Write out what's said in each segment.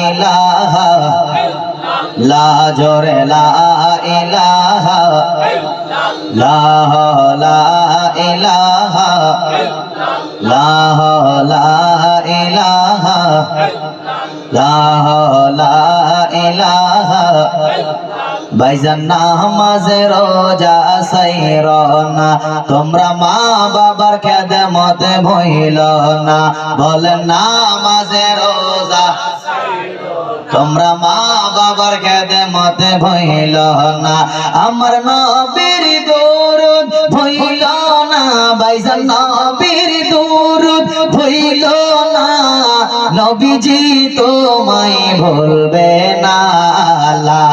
ইলাহা লা জোরে লা ইলাহা লা লা ইলাহা লা লা ইলাহা লা লা ইলাহা ভাইজান নামাজে রোজা সাইরনা তোমরা মা বাবার খেদমতে ভইল না বলেন নামাজে রোজা তোমরা মা বাবার খেদমতে ভইল না আমার নবীর দরুদ ভইল না ভাইজান নবীর দরুদ ভইল না নবীজি তোমায় ভুলবে না লা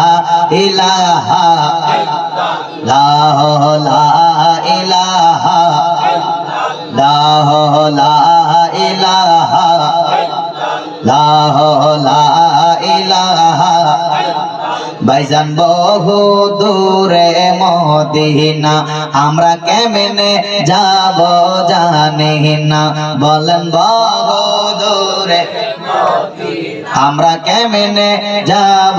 ইলাহা লা লা ইলাহা লা লা ইলাহা লা লা ইলাহা ভাইজান বহু দূরে মদিনা আমরা কেমনে যাব জানি না বলেন বহু দূরে আমরা কেমনে যাব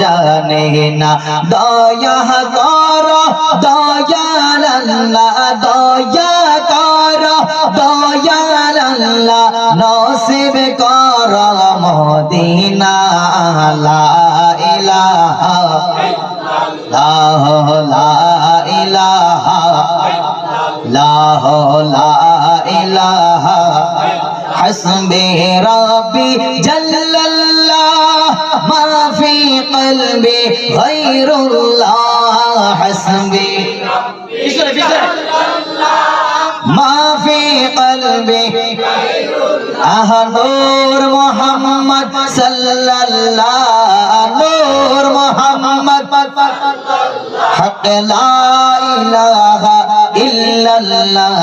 জানি না দয়া কর দয়াল আল্লাহ দয়া কর দয়াল আল্লাহ নসিব কর মদিনা লা ইলাহা লা লা ইলাহা লা লা ইলাহা حسبي ربي جل الله ما في قلبي غير الله حسبي ما في قلبي نور محمد صلى الله نور محمد حق لا إله إلا الله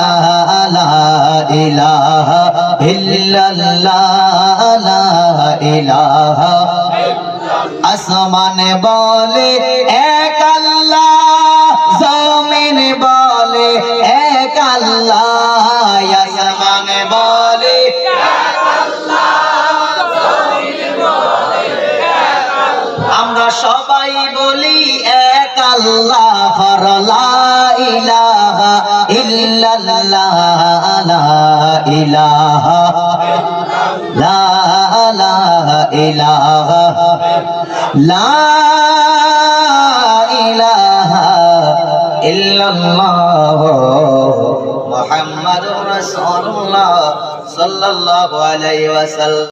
لا إله إلا الله لا إله আসমান বলে এক আল্লাহ জমিন বলে এক আল্লাহ আসমান বলে এক আল্লাহ জমিন বলে এক আল্লাহ আমরা সবাই বলি এক আল্লাহ ফর লা ইলাহা ইল্লাল্লাহ লা ইলাহা লা ইলাহা লা ইলাহা ইল্লাল্লাহ মুহাম্মাদুর রাসূলুল্লাহ সাল্লাল্লাহু আলাইহি ওয়াসাল্লাম।